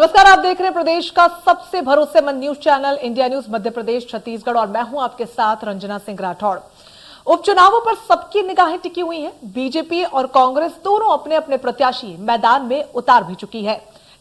नमस्कार, आप देख रहे हैं प्रदेश का सबसे भरोसेमंद news channel India news Madhya Pradesh Chhattisgarh और मैं हूं आपके साथ रंजना सिंह राठौड़। उपचुनावों पर सबकी निगाहें टिकी हुई हैं। बीजेपी और कांग्रेस दोनों अपने अपने प्रत्याशी मैदान में उतार भी चुकी है।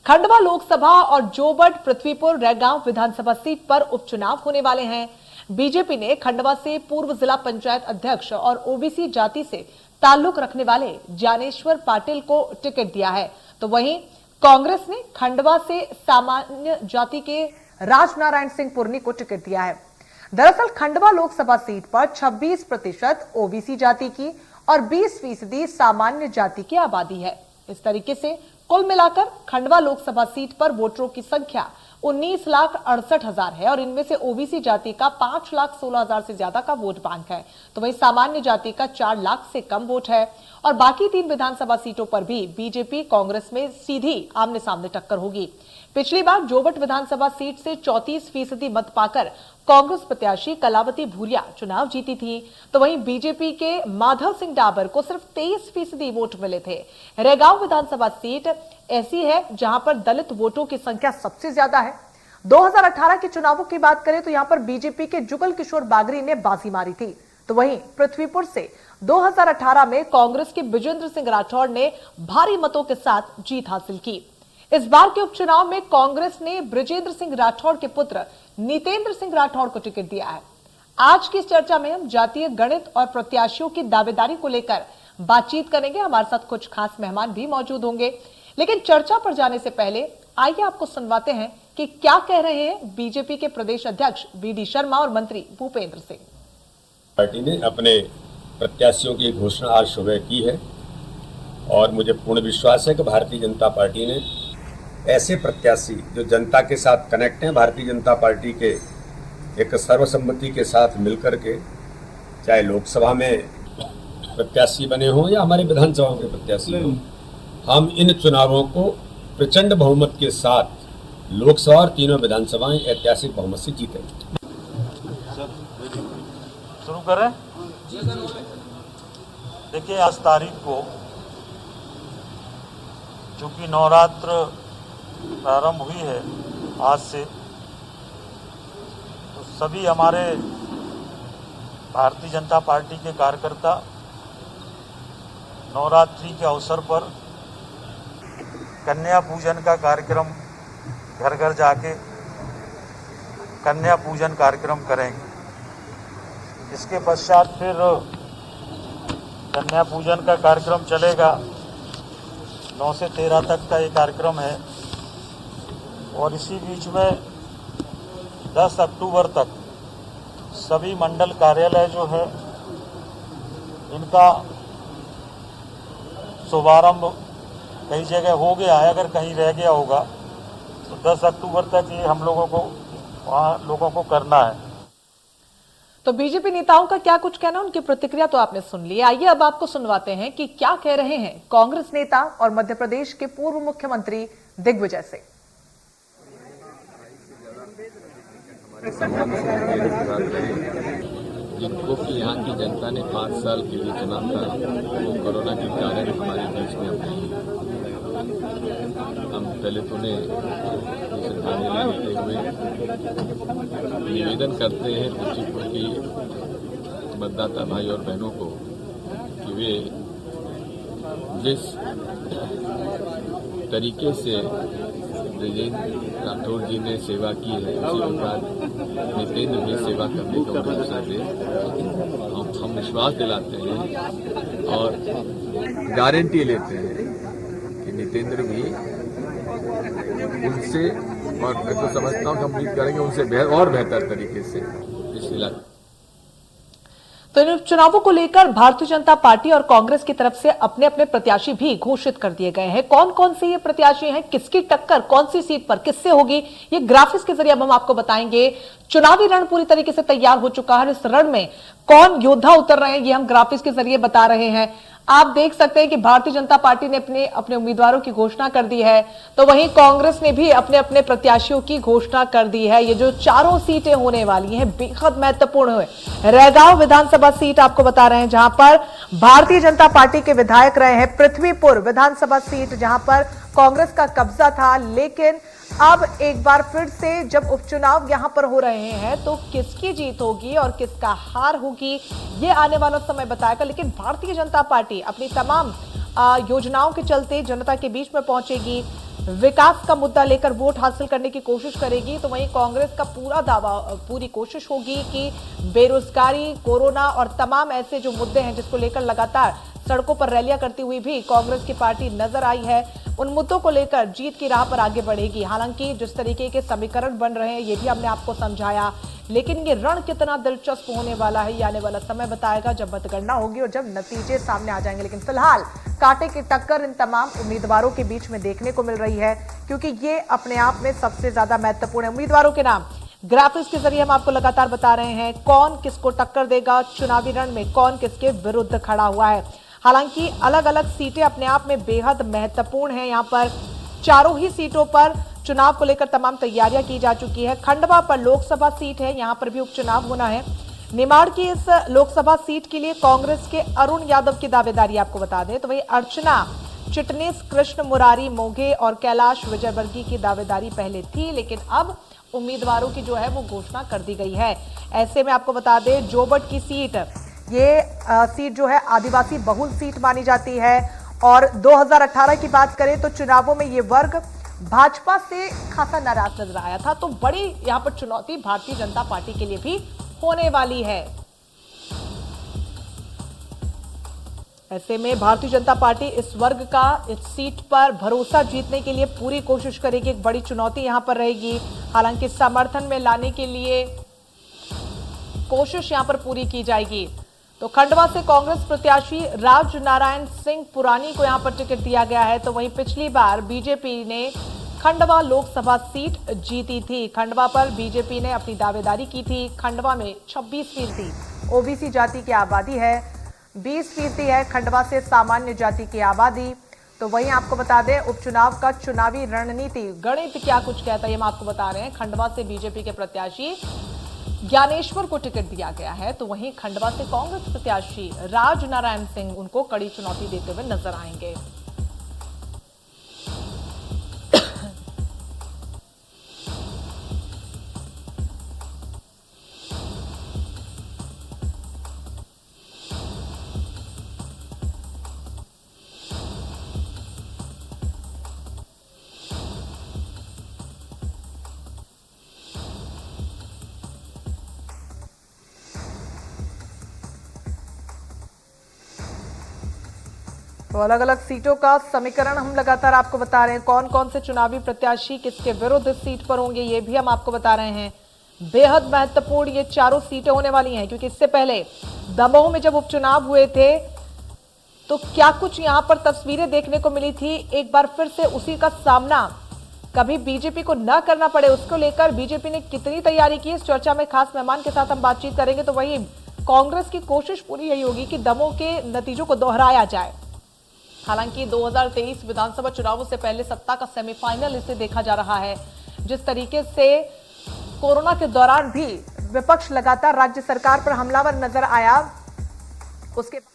खंडवा लोकसभा और जोबट पृथ्वीपुर रैगांव विधानसभा सीट पर उपचुनाव होने वाले हैं। बीजेपी ने खंडवा से पूर्व जिला पंचायत अध्यक्ष और ओबीसी जाति से ताल्लुक रखने वाले ज्ञानेश्वर पाटिल को टिकट दिया है, तो वहीं कांग्रेस ने खंडवा से सामान्य जाति के राजनारायण सिंह पुरनी को टिकट दिया है। दरअसल खंडवा लोकसभा सीट पर 26% ओबीसी जाति की और 20% सामान्य जाति की आबादी है। इस तरीके से कुल मिलाकर खंडवा लोकसभा सीट पर वोटरों की संख्या 19,68,000 है और इनमें से ओबीसी जाति का 5,16,000 से ज्यादा का वोट बैंक है, तो वहीं सामान्य जाति का 4 लाख से कम वोट है। और बाकी 3 विधानसभा सीटों पर भी बीजेपी कांग्रेस में सीधी आमने सामने टक्कर होगी। पिछली बार जोबट विधानसभा सीट से 34% मत पाकर कांग्रेस प्रत्याशी कलावती भूरिया चुनाव जीती थी, तो वहीं बीजेपी के माधव सिंह डाबर को सिर्फ 23% वोट मिले थे। रैगांव विधानसभा सीट ऐसी है जहां पर दलित वोटों की संख्या सबसे ज्यादा है। 2018 के चुनावों की बात करें तो यहां पर बीजेपी के जुगल किशोर बागरी ने बाजी मारी थी, तो वहीं पृथ्वीपुर से 2018 में कांग्रेस के बिजेंद्र सिंह राठौड़ ने भारी मतों के साथ जीत हासिल की। इस बार के उपचुनाव में कांग्रेस ने बृजेंद्र सिंह राठौड़ के पुत्र नितेंद्र सिंह राठौड़ को टिकट दिया है। आज की इस चर्चा में हम जातीय गणित और प्रत्याशियों की दावेदारी को लेकर बातचीत करेंगे। हमारे साथ कुछ खास मेहमान भी मौजूद होंगे, लेकिन चर्चा पर जाने से पहले आइए आपको सुनवाते हैं कि क्या कह रहे हैं बीजेपी के प्रदेश अध्यक्ष वी.डी. शर्मा और मंत्री भूपेंद्र सिंह। पार्टी ने अपने प्रत्याशियों की घोषणा आज सुबह की है और मुझे पूर्ण विश्वास है कि भारतीय जनता पार्टी ने ऐसे प्रत्याशी जो जनता के साथ कनेक्ट हैं, भारतीय जनता पार्टी के एक सर्वसम्मति के साथ मिलकर के, चाहे लोकसभा में प्रत्याशी बने हों या हमारे विधानसभा के प्रत्याशी हों, हम इन चुनावों को प्रचंड बहुमत के साथ लोकसभा और तीनों विधानसभाएं ऐतिहासिक बहुमत से जीतेंगे। शुरू करें। देखिए, आज तारीख को चूंकि नवरात्र प्रारंभ हुई है आज से, तो सभी हमारे भारतीय जनता पार्टी के कार्यकर्ता नवरात्रि के अवसर पर कन्या पूजन का कार्यक्रम घर घर जाके कन्या पूजन कार्यक्रम करेंगे। इसके पश्चात फिर कन्या पूजन का कार्यक्रम चलेगा। 9 से 13 तक का ये कार्यक्रम है और इसी बीच में 10 अक्टूबर तक सभी मंडल कार्यालय जो है इनका शुभारंभ कई जगह हो गया है, अगर कहीं रह गया होगा तो 10 अक्टूबर तक ये हम लोगों को वहाँ लोगों को करना है। तो बीजेपी नेताओं का क्या कुछ कहना, उनकी प्रतिक्रिया तो आपने सुन ली। आइए अब आपको सुनवाते हैं कि क्या कह रहे हैं कांग्रेस नेता और मध्य प्रदेश के पूर्व मुख्यमंत्री दिग्विजय सिंह। जिनको कि यहाँ की जनता ने 5 साल के लिए चुना था, वो कोरोना के कारण हमारे बीच में हम दलितों ने श्रद्धांजलि देते हुए निवेदन करते हैं पृथ्वीपुर की मतदाता भाई और बहनों को कि वे जिस तरीके से ब्रजेंद्र राठौड़ जी ने सेवा की है उसी प्रकार नितेंद्र भी सेवा करने का भरोसा दे। हम विश्वास दिलाते हैं और गारंटी लेते हैं कि नितेंद्र भी उनसे, और मैं तो समझता हूँ कि हम उम्मीद करेंगे उनसे और बेहतर तरीके से इस इलाके। तो इन चुनावों को लेकर भारतीय जनता पार्टी और कांग्रेस की तरफ से अपने अपने प्रत्याशी भी घोषित कर दिए गए हैं। कौन कौन से ये प्रत्याशी हैं, किसकी टक्कर कौन सी सीट पर किससे होगी, ये ग्राफिक्स के जरिए अब हम आपको बताएंगे। चुनावी रण पूरी तरीके से तैयार हो चुका है। इस रण में कौन योद्धा उतर रहे हैं ये हम ग्राफिक्स के जरिए बता रहे हैं। आप देख सकते हैं कि भारतीय जनता पार्टी ने अपने उम्मीदवारों की घोषणा कर दी है, तो वहीं कांग्रेस ने भी अपने अपने प्रत्याशियों की घोषणा कर दी है। ये जो चारों सीटें होने वाली हैं बेहद महत्वपूर्ण है। रैगांव विधानसभा सीट आपको बता रहे हैं जहां पर भारतीय जनता पार्टी के विधायक रहे हैं, पृथ्वीपुर विधानसभा सीट जहां पर कांग्रेस का कब्जा था, लेकिन अब एक बार फिर से जब उपचुनाव यहां पर हो रहे हैं तो किसकी जीत होगी और किसका हार होगी ये आने वाला समय बताएगा। लेकिन भारतीय जनता पार्टी अपनी तमाम योजनाओं के चलते जनता के बीच में पहुंचेगी, विकास का मुद्दा लेकर वोट हासिल करने की कोशिश करेगी। तो वहीं कांग्रेस का पूरी कोशिश होगी कि बेरोजगारी, कोरोना और तमाम ऐसे जो मुद्दे हैं जिसको लेकर लगातार सड़कों पर रैलियां करती हुई भी कांग्रेस की पार्टी नजर आई है, उन मुद्दों को लेकर जीत की राह पर आगे बढ़ेगी। हालांकि जिस तरीके के समीकरण बन रहे हैं ये भी हमने आपको समझाया, लेकिन ये रण कितना दिलचस्प होने वाला है ये आने वाला समय बताएगा जब मतगणना होगी और जब नतीजे सामने आ जाएंगे। लेकिन फिलहाल कांटे की टक्कर इन तमाम उम्मीदवारों के बीच में देखने को मिल रही है, क्योंकि ये अपने आप में सबसे ज्यादा महत्वपूर्ण है। उम्मीदवारों के नाम ग्राफिक्स के जरिए हम आपको लगातार बता रहे हैं, कौन किसको टक्कर देगा, चुनावी रण में कौन किसके विरुद्ध खड़ा हुआ है। हालांकि अलग अलग सीटें अपने आप में बेहद महत्वपूर्ण हैं। यहाँ पर चारों ही सीटों पर चुनाव को लेकर तमाम तैयारियां की जा चुकी है। खंडवा पर लोकसभा सीट है, यहाँ पर भी उपचुनाव होना है। निमाड़ की इस लोकसभा सीट के लिए कांग्रेस के अरुण यादव की दावेदारी आपको बता दें, तो वही अर्चना चिटनीस, कृष्ण मुरारी मोघे और कैलाश विजयवर्गीय की दावेदारी पहले थी, लेकिन अब उम्मीदवारों की जो है वो घोषणा कर दी गई है। ऐसे में आपको बता दें जोबट की सीट, ये सीट जो है आदिवासी बहुल सीट मानी जाती है और 2018 की बात करें तो चुनावों में ये वर्ग भाजपा से खासा नाराज नजर आया था। तो बड़ी यहां पर चुनौती भारतीय जनता पार्टी के लिए भी होने वाली है। ऐसे में भारतीय जनता पार्टी इस वर्ग का इस सीट पर भरोसा जीतने के लिए पूरी कोशिश करेगी। एक बड़ी चुनौती यहां पर रहेगी। हालांकि समर्थन में लाने के लिए कोशिश यहां पर पूरी की जाएगी। तो खंडवा से कांग्रेस प्रत्याशी राज नारायण सिंह पुरानी को यहां पर टिकट दिया गया है। तो वहीं पिछली बार बीजेपी ने खंडवा लोकसभा सीट जीती थी। खंडवा पर बीजेपी ने अपनी दावेदारी की थी। खंडवा में 26% ओबीसी जाति की आबादी है, 20% है खंडवा से सामान्य जाति की आबादी। तो वहीं आपको बता दें उपचुनाव का चुनावी रणनीति गणित क्या कुछ कहता है, हम आपको बता रहे हैं। खंडवा से बीजेपी के प्रत्याशी ज्ञानेश्वर को टिकट दिया गया है, तो वहीं खंडवा से कांग्रेस प्रत्याशी राज नारायण सिंह उनको कड़ी चुनौती देते हुए नजर आएंगे। तो अलग अलग सीटों का समीकरण हम लगातार आपको बता रहे हैं, कौन कौन से चुनावी प्रत्याशी किसके विरुद्ध इस सीट पर होंगे ये भी हम आपको बता रहे हैं। बेहद महत्वपूर्ण ये चारों सीटें होने वाली हैं, क्योंकि इससे पहले दमोह में जब उपचुनाव हुए थे तो क्या कुछ यहां पर तस्वीरें देखने को मिली थी। एक बार फिर से उसी का सामना कभी बीजेपी को न करना पड़े, उसको लेकर बीजेपी ने कितनी तैयारी की, इस चर्चा में खास मेहमान के साथ हम बातचीत करेंगे। तो वही कांग्रेस की कोशिश पूरी यही होगी कि दमोह के नतीजों को दोहराया जाए। हालांकि 2023 विधानसभा चुनावों से पहले सत्ता का सेमीफाइनल इसे देखा जा रहा है। जिस तरीके से कोरोना के दौरान भी विपक्ष लगातार राज्य सरकार पर हमलावर नजर आया, उसके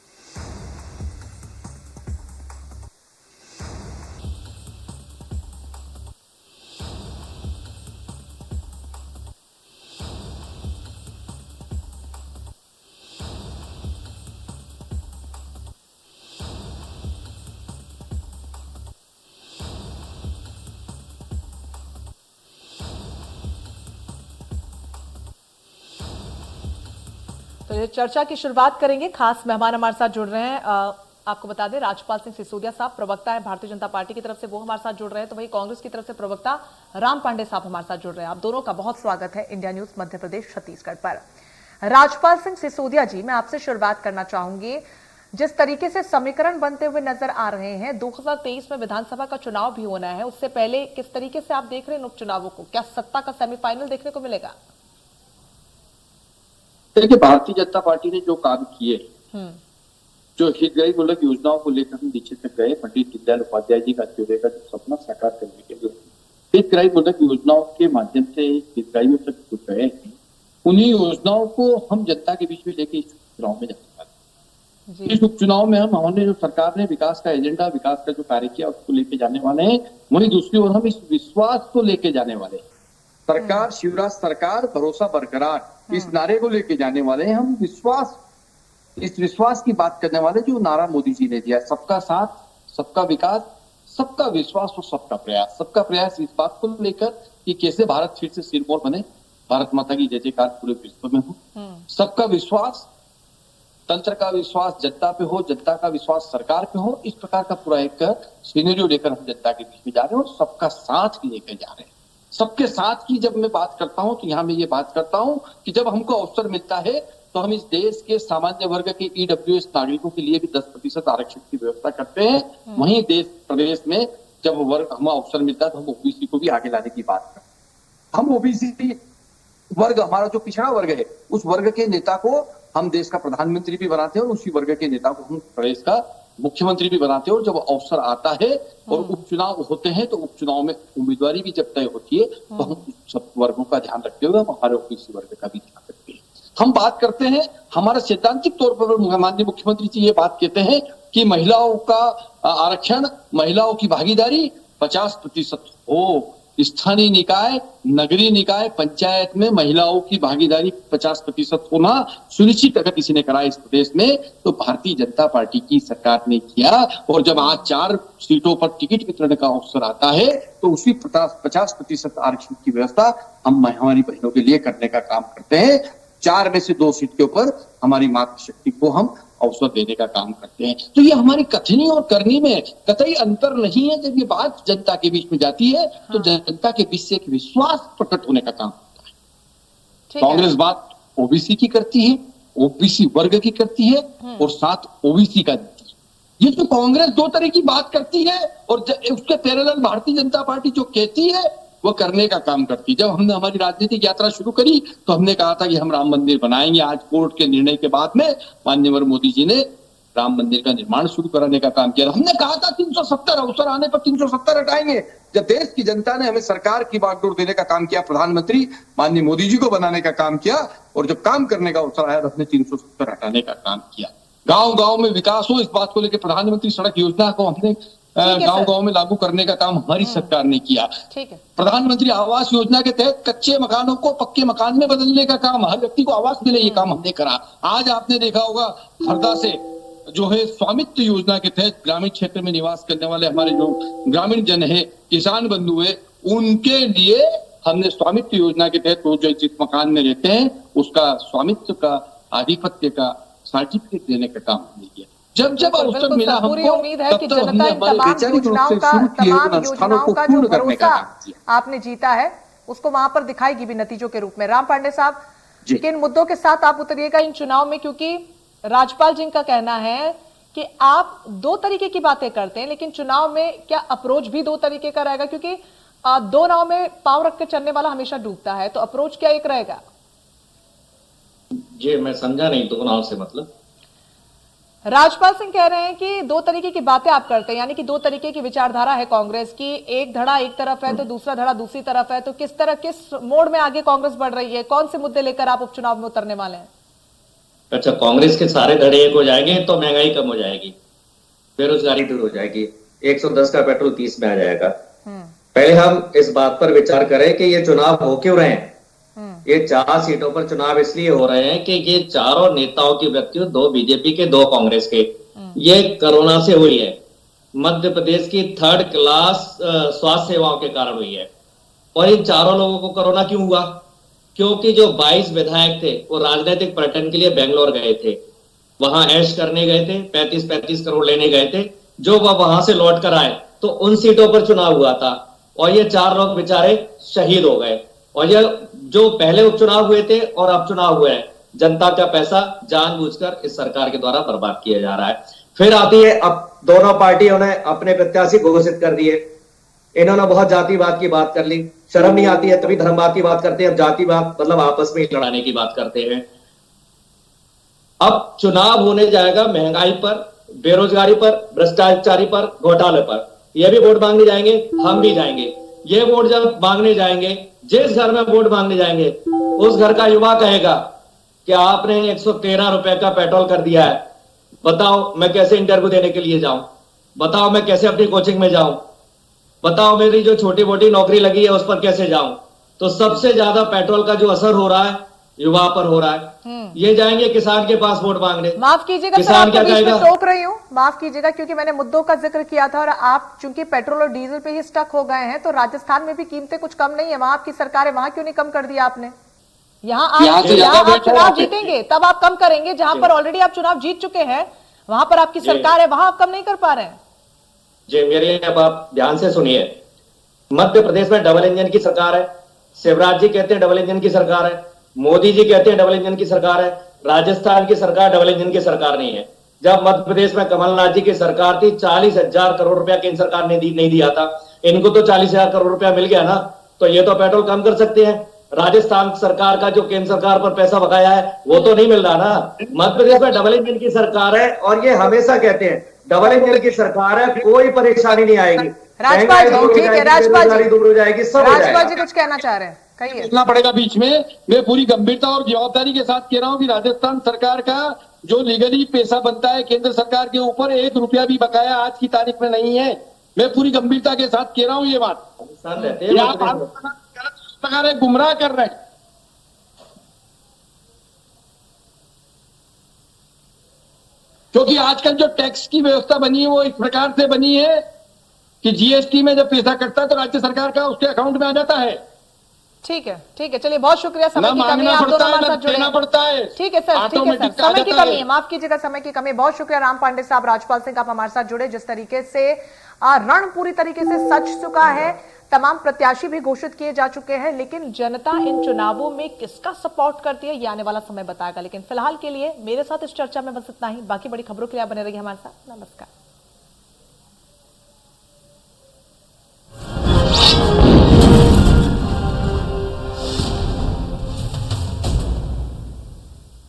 तो ये चर्चा की शुरुआत करेंगे। खास मेहमान हमारे साथ जुड़ रहे हैं। आपको बता दें राजपाल सिंह सिसोदिया साहब प्रवक्ता है भारतीय जनता पार्टी की तरफ से, वो हमारे साथ जुड़ रहे हैं। तो वही कांग्रेस की तरफ से प्रवक्ता राम पांडे साहब हमारे साथ जुड़ रहे हैं। आप दोनों का बहुत स्वागत है इंडिया न्यूज मध्य प्रदेश छत्तीसगढ़ पर। राजपाल सिंह सिसोदिया जी, मैं आपसे शुरुआत करना चाहूंगी। जिस तरीके से समीकरण बनते हुए नजर आ रहे हैं, 2023 में विधानसभा का चुनाव भी होना है, उससे पहले किस तरीके से आप देख रहे हैं उपचुनावों को? क्या सत्ता का सेमीफाइनल देखने को मिलेगा? देखिए, भारतीय जनता पार्टी ने जो काम किए, जो हितग्राहीमूलक योजनाओं को लेकर हम नीचे तक गए, पंडित दीनदयाल उपाध्याय जी का अंत्योदय का जो सपना साकार करने के लिए हितग्राहीमूलक योजनाओं के माध्यम से हितग्राहियों तक जो गए हैं, उन्हीं योजनाओं को हम जनता के बीच में लेके इस चुनाव में जाने वाले। इस उपचुनाव में हमने जो सरकार ने विकास का एजेंडा, विकास का जो कार्य किया उसको लेके जाने वाले हैं। वहीं दूसरी ओर हम इस विश्वास को लेके जाने वाले हैं। सरकार, शिवराज सरकार, भरोसा बरकरार, इस नारे को लेके जाने वाले हैं हम। विश्वास, इस विश्वास की बात करने वाले जो नारा मोदी जी ने दिया, सबका साथ, सबका विकास, सबका विश्वास और सबका प्रयास। सबका प्रयास इस बात को लेकर कि कैसे भारत फिर से सिरमौर बने, भारत माता की जय जयकार पूरे विश्व में हो। सबका विश्वास, तंत्र का विश्वास जनता पे हो, जनता का विश्वास सरकार पे हो। इस प्रकार का पूरा एक सिनेरियो लेकर हम जनता के बीच में जा रहे हैं और सबका साथ लेकर जा रहे हैं। सबके साथ की जब मैं बात करता हूं तो यहां मैं ये बात करता हूं कि जब हमको अवसर मिलता है तो हम इस देश के सामान्य वर्ग के ईडब्ल्यूएस नागरिकों के लिए भी 10% आरक्षण की व्यवस्था करते हैं। वहीं देश प्रदेश में जब वर्ग हमें अवसर मिलता है तो हम ओबीसी को भी आगे लाने की बात करते हैं। हम ओबीसी वर्ग, हमारा जो पिछड़ा वर्ग है, उस वर्ग के नेता को हम देश का प्रधानमंत्री भी बनाते हैं और उसी वर्ग के नेता को हम प्रदेश का मुख्यमंत्री भी बनाते हैं। और जब अवसर आता है और उपचुनाव होते हैं तो उपचुनाव में उम्मीदवारी भी जब तय होती है तो हम सब वर्गों का ध्यान रखते हुए हम हमारे ओबीसी वर्ग का भी ध्यान रखते हैं। हम बात करते हैं, हमारा सैद्धांतिक तौर पर माननीय मुख्यमंत्री जी ये बात कहते हैं कि महिलाओं का आरक्षण, महिलाओं की भागीदारी 50% हो। स्थानीय निकाय, नगरीय निकाय, पंचायत में महिलाओं की भागीदारी 50% होना सुनिश्चित अगर किसी ने करा इस प्रदेश में तो भारतीय जनता पार्टी की सरकार ने किया। और जब आज 4 सीटों पर टिकट वितरण का अवसर आता है तो उसी 50% आरक्षण की व्यवस्था हम हमारी बहनों के लिए करने का काम करते हैं। 4 में से 2 सीट के ऊपर हमारी मातृशक्ति को हम अवसर देने का काम करते हैं। तो ये हमारी कथनी और करनी में कतई अंतर नहीं है। जब ये बात जनता के बीच में जाती है तो जनता के बीच से एक विश्वास प्रकट होने का काम होता है। कांग्रेस बात ओबीसी की करती है, ओबीसी वर्ग की करती है और साथ ओबीसी का देती है। ये जो कांग्रेस 2 तरह की बात करती है और उसके पैरेलल भारतीय जनता पार्टी जो कहती है वो करने का काम करती है। जब हमने हमारी राजनीतिक यात्रा शुरू करी तो हमने कहा था कि हम राम मंदिर बनाएंगे। आज कोर्ट के निर्णय के बाद में माननीय मोदी जी ने राम मंदिर का निर्माण शुरू कराने का काम किया। हमने कहा था 370 अवसर आने पर 370 हटाएंगे। जब देश की जनता ने हमें सरकार की बागडोर देने का काम किया, प्रधानमंत्री माननीय मोदी जी को बनाने का काम किया और जब काम करने का अवसर आया तो हमने 370 हटाने का काम किया। गांव गांव में विकास हो, इस बात को लेकर प्रधानमंत्री सड़क योजना को हमने गांव गांव में लागू करने का काम हमारी सरकार ने किया। प्रधानमंत्री आवास योजना के तहत कच्चे मकानों को पक्के मकान में बदलने का काम, हर व्यक्ति को आवास मिले, ये काम हमने करा। आज आपने देखा होगा हरदा से जो है स्वामित्व योजना के तहत ग्रामीण क्षेत्र में निवास करने वाले हमारे जो ग्रामीण जन है, किसान बंधु है, उनके लिए हमने स्वामित्व योजना के तहत वो जो जिस मकान में रहते हैं उसका स्वामित्व का, आधिपत्य का सर्टिफिकेट देने का काम हमने किया। जब जब अवसर मिला हमको, पूरी उम्मीद है कि तब जनता इन तमाम योजनाओं का जो भरोसा आपने जीता है उसको वहां पर दिखाएगी भी नतीजों के रूप में। राम पांडे साहब, किन मुद्दों के साथ आप उतरिएगा इन चुनाव में, क्योंकि राजपाल जी का कहना है कि आप 2 तरीके की बातें करते हैं लेकिन चुनाव में क्या अप्रोच भी 2 तरीके का रहेगा, क्योंकि 2 नाव में पांव रख के चलने वाला हमेशा डूबता है, तो अप्रोच क्या एक रहेगा? जी मैं समझा नहीं, 2 नाव से मतलब राजपाल सिंह कह रहे हैं कि 2 तरीके की बातें आप करते हैं, यानी कि 2 तरीके की विचारधारा है कांग्रेस की। एक धड़ा एक तरफ है तो दूसरा धड़ा दूसरी तरफ है, तो किस मोड़ में आगे कांग्रेस बढ़ रही है, कौन से मुद्दे लेकर आप उपचुनाव में उतरने वाले हैं? अच्छा, कांग्रेस के सारे धड़े एक हो जाएंगे तो महंगाई कम हो जाएगी, बेरोजगारी दूर हो जाएगी, 110 का पेट्रोल 30 में आ जाएगा। पहले हम इस बात पर विचार करें कि ये चुनाव हो क्यों रहे हैं। ये 4 सीटों पर चुनाव इसलिए हो रहे हैं कि ये चारों नेताओं की मृत्यु, 2 बीजेपी के 2 कांग्रेस के, ये कोरोना से हुई है। मध्य प्रदेश की 3rd क्लास स्वास्थ्य सेवाओं के कारण हुई है। और इन चारों लोगों को कोरोना क्यों हुआ? क्योंकि जो 22 विधायक थे वो राजनीतिक पर्यटन के लिए बेंगलोर गए थे, वहां ऐश करने गए थे, 35-35 करोड़ लेने गए थे। जो वह वहां से लौट कर आए तो उन सीटों पर चुनाव हुआ था और ये 4 लोग बेचारे शहीद हो गए। और ये जो पहले उपचुनाव हुए थे और अब चुनाव हुए हैं, जनता का पैसा जानबूझकर इस सरकार के द्वारा बर्बाद किया जा रहा है। फिर आती है, अब दोनों पार्टियों ने अपने प्रत्याशी घोषित कर दिए। इन्होंने बहुत जातिवाद की बात कर ली, शर्म नहीं आती है, तभी धर्मवाद की बात करते हैं, अब जातिवाद मतलब आपस में लड़ाने की बात करते हैं। अब चुनाव होने जाएगा महंगाई पर, बेरोजगारी पर, भ्रष्टाचारी पर, घोटाले पर। ये भी वोट मांगने जाएंगे, हम भी जाएंगे। ये वोट जब मांगने जाएंगे, जिस घर में वोट मांगने जाएंगे उस घर का युवा कहेगा कि आपने 113 रुपए का पेट्रोल कर दिया है, बताओ मैं कैसे इंटरव्यू देने के लिए जाऊं, बताओ मैं कैसे अपनी कोचिंग में जाऊं, बताओ मेरी जो छोटी मोटी नौकरी लगी है उस पर कैसे जाऊं। तो सबसे ज्यादा पेट्रोल का जो असर हो रहा है युवा पर हो रहा है। ये जाएंगे किसान के पास वोट मांगने। माफ कीजिएगा सर, किसान आपको क्या बीच में कहेगा? टोक रही हूँ, माफ कीजिएगा, क्योंकि मैंने मुद्दों का जिक्र किया था और आप चूंकि पेट्रोल और डीजल पे ही स्टक हो गए हैं, तो राजस्थान में भी कीमतें कुछ कम नहीं है, वहां आपकी सरकार है, वहां क्यों नहीं कम कर दिया आपने? यहाँ आप चुनाव जीतेंगे तब आप कम करेंगे, जहां पर ऑलरेडी आप चुनाव जीत चुके हैं वहां पर आपकी सरकार है, वहां आप कम नहीं कर पा रहे हैं। जी मेरे अब आप ध्यान से सुनिए, मध्य प्रदेश में डबल इंजन की सरकार है, शिवराज जी कहते हैं डबल इंजन की सरकार है, मोदी जी कहते हैं डबल इंजन की सरकार है। राजस्थान की सरकार डबल इंजन की सरकार नहीं है। जब मध्य प्रदेश में कमलनाथ जी की सरकार थी 40,000 करोड़ रुपया केंद्र सरकार ने नहीं दिया था, इनको तो 40,000 करोड़ रुपया मिल गया ना, तो ये तो पेट्रोल कम कर सकते हैं। राजस्थान सरकार का जो केंद्र सरकार पर पैसा बकाया है वो तो नहीं मिल रहा ना। मध्य प्रदेश में डबल इंजन की सरकार है और ये हमेशा कहते हैं डबल इंजन की सरकार है, कोई परेशानी नहीं आएगी। राजपाल जी ठीक है, राजपाल जी दूर हो जाएगी, सब हो राजपाल जाएगा। जी कुछ कहना चाह रहे हैं, कहिए। बोलना पड़ेगा बीच में। मैं पूरी गंभीरता और जवाबदारी के साथ कह रहा हूं कि राजस्थान सरकार का जो लीगली पैसा बनता है केंद्र सरकार के ऊपर 1 रुपया भी बकाया आज की तारीख में नहीं है। मैं पूरी गंभीरता के साथ कह रहा हूं ये बात। ये आप सरकार है, गुमराह कर रहे हैं। क्योंकि आजकल जो टैक्स की व्यवस्था बनी है वो इस प्रकार से बनी है कि जीएसटी में जब पैसा कटता है तो राज्य सरकार का उसके अकाउंट में आ जाता है। ठीक है, चलिए बहुत शुक्रिया। समय की कमी है, आप दोनों हमारे साथ जुड़े हैं। पड़ता है। ठीक है सर, समय की कमी है, माफ कीजिएगा, समय की कमी है। बहुत शुक्रिया राम पांडे साहब, राजपाल सिंह, आप हमारे साथ जुड़े। जिस तरीके से रण पूरी तरीके से सच चुका है, तमाम प्रत्याशी भी घोषित किए जा चुके हैं, लेकिन जनता इन चुनावों में किसका सपोर्ट करती है ये आने वाला समय बताएगा। लेकिन फिलहाल के लिए मेरे साथ इस चर्चा में बस इतना ही। बाकी बड़ी खबरों के लिए आप बने रहिए हमारे साथ। नमस्कार।